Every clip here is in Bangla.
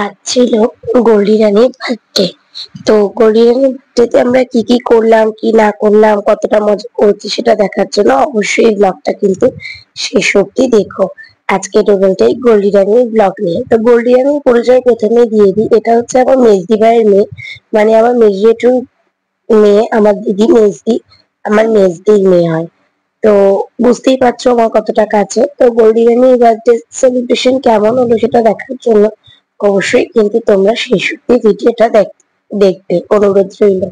আজ ছিল গোল্ডি রানীর বার্থডে। তো গোল্ডি রানীর বার্থডেতে আমরা কি কি করলাম কি না করলাম কতটা মজা করছি সেটা দেখার জন্য অবশ্যই এই ব্লগটা কিন্তু শেষ অব্দি দেখো। আজকে টোটালটাই গোল্ডি রানীর ব্লগ নিয়ে। তো গোল্ডি রানীর পরিচয় প্রথমে দিয়ে দিই, এটা হচ্ছে আমার মেজদি ভাইয়ের মেয়ে, মানে আমার মেজদির মেয়ে, আমার দিদি মেজদি আমার মেজদির মেয়ে হয়। তো বুঝতেই পারছো আমার কতটা কাছে। তো গোল্ডি রানীর বার্থডে সেলিব্রেশন কেমন হলো সেটা দেখার জন্য অবশ্যই কিন্তু তোমরা শেষ অব্দি ভিডিওটা দেখতে অনুরোধ রইল।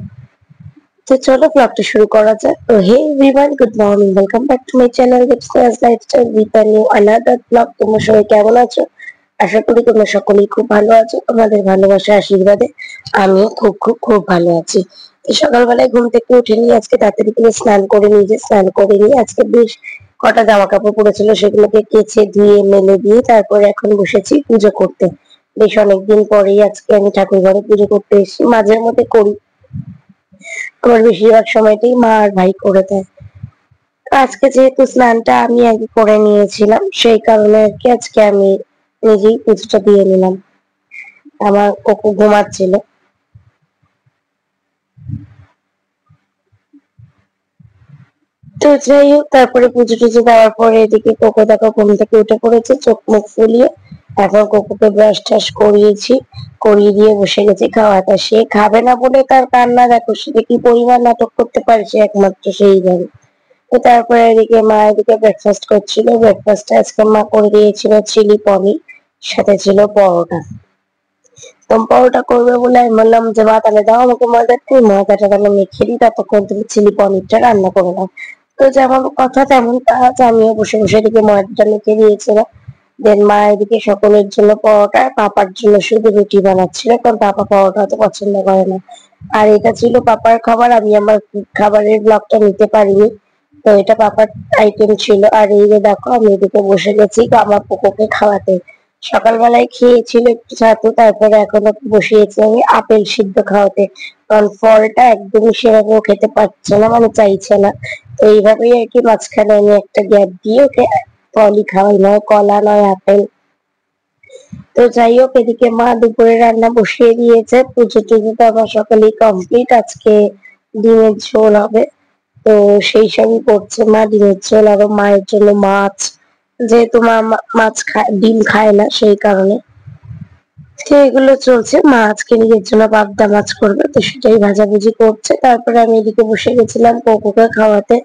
তো চলো ব্লগটা শুরু করা যাক। তো hey everyone, good morning, welcome back to my channel Deepstars lifestyle with a new another blog. তোমরা সবাই কেমন আছো? আশা করি তোমরা সকলেই খুব ভালো আছো। তোমাদের ভালোবাসা আশীর্বাদে আমিও খুব খুব খুব ভালো আছি। তো সকালবেলায় ঘুম থেকে উঠে নিয়ে আজকে তাড়াতাড়ি করে স্নান করে নিয়ে আজকে বেশ কটা জামা কাপড় পড়েছিল সেগুলোকে কেচে ধুয়ে মেলে দিয়ে তারপরে এখন বসেছি পুজো করতে। বেশ অনেকদিন পরেই আজকে আমি ঠাকুর ঘরে পুজো করতে এসেছি। মাঝের মধ্যে করি, আমার বেশিরভাগ সময়টাই মা আর ভাই করে দেয়। আজকে যেহেতু স্নানটা আমি আগে করে নিয়েছিলাম সেই কারণে আর কি আজকে আমি নিজেই পুজোটা দিয়ে নিলাম। আমার কোকো ঘুমাচ্ছিল। তো যাই হোক, তারপরে পুজো টুজো দেওয়ার পরে এদিকে কোকো দেখো ঘুম থেকে উঠে পড়েছে চোখ মুখ ফুলিয়ে। এখন কোকোকে ব্রাশ টাশ করিয়ে দিয়ে বসে গেছি খাওয়াতে। সে খাবে না বলে তার কান্না দেখো, সে কি পরিমাণ নাটক করতে পারে সে একমাত্র সেই জানে। তো তারপরে এদিকে মা এদিকে ব্রেকফাস্ট করছিল। ব্রেকফাস্টে আজকে মা করে দিয়েছিল চিলি পনির, সাথে ছিল পরোটা। তো পরোটা করবে বলে আমি বললাম যে মা তাহলে দাও আমাকে ময়দাটা তাহলে মেখে দিই, ততক্ষণ তুমি চিলি পনিরটা রান্না করে দাও। তো যেমন কথা তেমন কাজ, আমিও বসে বসে এদিকে ময়দাটা মেখে দিয়েছিলাম। দেন মা এদিকে সকলের জন্য পরোটা, পাপার জন্য শুধু রুটি বানাচ্ছিল, কারণ পাপা পরোটা তো পছন্দ করে না। আর এটা ছিল পাপার খাবার, আমি আমার খাবারের ব্লগটা নিতে পারিনি, তো এটা পাপার আইটেম ছিল। আর এই যে দেখো আমি এদিকে বসে গেছি আমার পোকোকে খাওয়াতে। সকালবেলায় খেয়েছিল একটু ছাতু, তারপরে এখন বসিয়েছি আমি আপেল সিদ্ধ খাওয়াতে, কারণ ফলটা একদমই সেভাবে ও খেতে পারছে না, মানে চাইছে না। তো এইভাবেই আর কি মাঝখানে আমি একটা গ্যাপ দিয়ে ওকে ফলই খাওয়াই, নয় কলা নয় আপেল। তো যাই হোক, এদিকে মা দুপুরে রান্না বসিয়ে দিয়েছে। পুজো টুজো তো আমার সকালেই কমপ্লিট। আজকে ডিমের ঝোল হবে, তো সেই সবই করছে মা। ডিমের ঝোল, আরো মায়ের জন্য মাছ, যেহেতু মা মাছ খায় ডিম খায় না সেই কারণে। তো এগুলো চলছে। মা আজকে নিজের জন্য পাবদা মাছ করবে, তো সেটাই ভাজাভুজি করছে। তারপরে আমি এদিকে বসে গেছিলাম কোকোকে খাওয়াতে।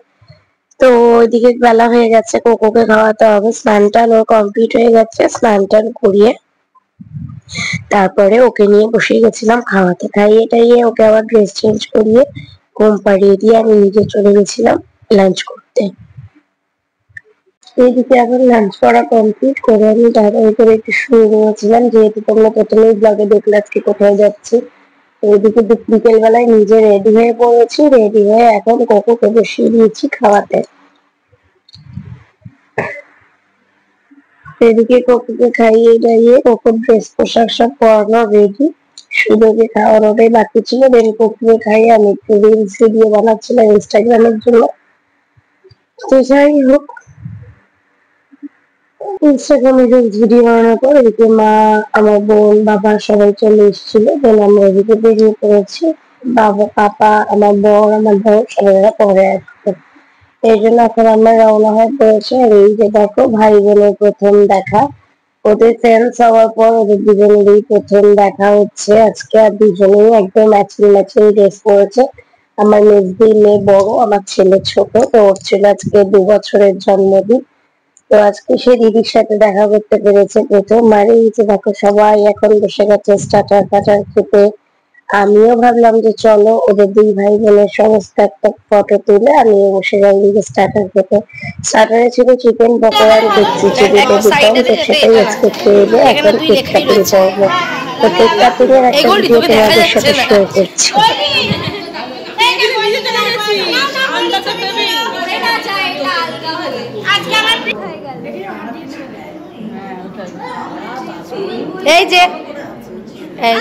তো ওইদিকে বেলা হয়ে গেছে, কোকোকে খাওয়াতে হবে। স্নান টান ওর কমপ্লিট হয়ে গেছে, স্নান টান করিয়ে তারপরে ওকে নিয়ে বসে গেছিলাম খাওয়াতে। খাইয়ে টাইয়ে ওকে আবার ড্রেস চেঞ্জ করিয়ে ঘুম পাড়িয়ে দিয়ে আমি নিজে চলে গেছিলাম লাঞ্চ করতে। এইদিকে এখন লাঞ্চ করা কমপ্লিট করে আমি তাড়াতাড়ি করে একটু শুয়ে নিয়েছিলাম, যেহেতু তোমরা প্রথমেই ব্লগে দেখলে আজকে কোথায় যাচ্ছি। এইদিকে বিকেল বেলায় নিজে রেডি হয়ে পড়েছি, রেডি হয়ে এখন কোকোকে বসিয়ে দিয়েছি খাওয়াতে। এদিকে কোকোকে খাইয়ে দাইয়ে কোকোর ড্রেস পোশাক সব পরানো রেডি, শুধু ওকে খাওয়ানোটাই বাকি ছিল। দেন কোকোকে খাইয়ে আমি একটু রিলস ভিডিও বানাচ্ছিলাম ইনস্টাগ্রামের জন্য। তো যাই হোক, ইনস্টাগ্রামে রিলস ভিডিও বানানোর পর এদিকে মা, আমার বোন, বাবা সবাই চলে এসেছিল। দেন আমরা এদিকে বেরিয়ে পড়েছি। বাবা, পাপা, আমার বর, আমার ভাই সবাই পরে আসছে। এই জন্য এখন আমরা রওনা হয়ে পড়েছি। আর এই যে দেখো ভাই বোনের প্রথম দেখা, ওদের ফ্রেন্ডস হওয়ার পর ওদের দুজনেরই প্রথম দেখা হচ্ছে আজকে। আর দুজনেই একদম ম্যাচিং ম্যাচিং ড্রেস পরেছে। আমার মেজদি মেয়ে বড়, আমার ছেলে ছোট। তো ওর ছিল আজকে 2 বছরের জন্মদিন। তো আজকে সে দিদির সাথে দেখা করতে পেরেছে প্রথম। আর এই যে দেখো সবাই এখন বসে গেছে স্টার্টার ফাটার খেতে। আমিও ভাবলাম যে চলো ওদের 2 ভাই বোনের সমস্ত একটা ফটো তুলে আমিও বসে যাই স্টার্টার খেতে। স্টার্টারে ছিল চিকেন পকোড়া, দেখছি চিলিতে দিতাম, তো সেটাই আজকে খেয়ে দিয়ে এখন কেক কাটিং করবো। তো কেক কাটিং এর একটা ভিডিও তোমাদের সাথে শেয়ার করছি। এই যে এই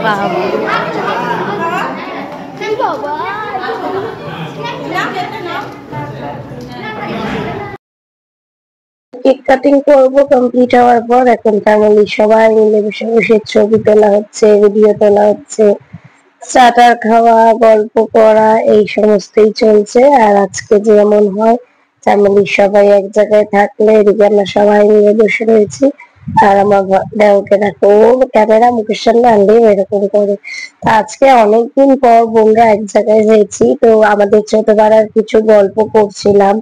বাবা কেক কাটিং করবো কমপ্লিট হওয়ার পর। এখন ফ্যামিলি সবাই মিলে বসে বসে ছবি তোলা হচ্ছে, ভিডিও তোলা হচ্ছে, স্টার্টার খাওয়া, গল্প করা, এই সমস্তই চলছে। আর আজকে যেমন হয় ফ্যামিলির সবাই এক জায়গায় থাকলে, এদিকে আমরা সবাই মিলে বসে রয়েছি। আর আমার দেওকে দেখো, ও ক্যামেরা মুখের সামনে আনলেই এরকম করে। আজকে অনেকদিন পর বোনরা এক জায়গায় হয়েছি, তো আমাদের ছোটবেলার কিছু গল্প করছিলাম।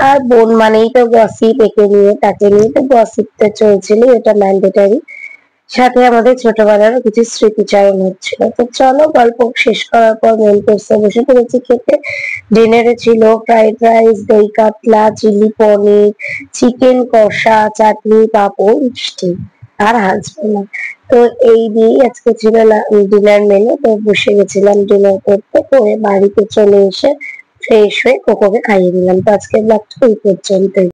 আর বোন মানেই তো গসিপ, একে নিয়ে তাকে নিয়ে তো গসিপটা চলছিল, এটা ম্যান্ডেটারি। সাথে আমাদের ছোটবেলার কিছু স্মৃতিচারণ হচ্ছিল। তো চলো, গল্প শেষ করার পর মেন কোর্সে বসে পড়েছি খেতে। ডিনারে ছিল ফ্রাইড রাইস, দই কাতলা, চিলি পনির, চিকেন কষা, চাটনি, পাঁপড়, মিষ্টি আর হাঁসবোনা। তো এই দিয়েই আজকে ছিল ডিনার মেনু। তো বসে গেছিলাম ডিনার করতে, করে বাড়িতে চলে এসে ফ্রেশ হয়ে কোকোকে খাইয়ে দিলাম। তো আজকের ব্লগটা এই পর্যন্তই।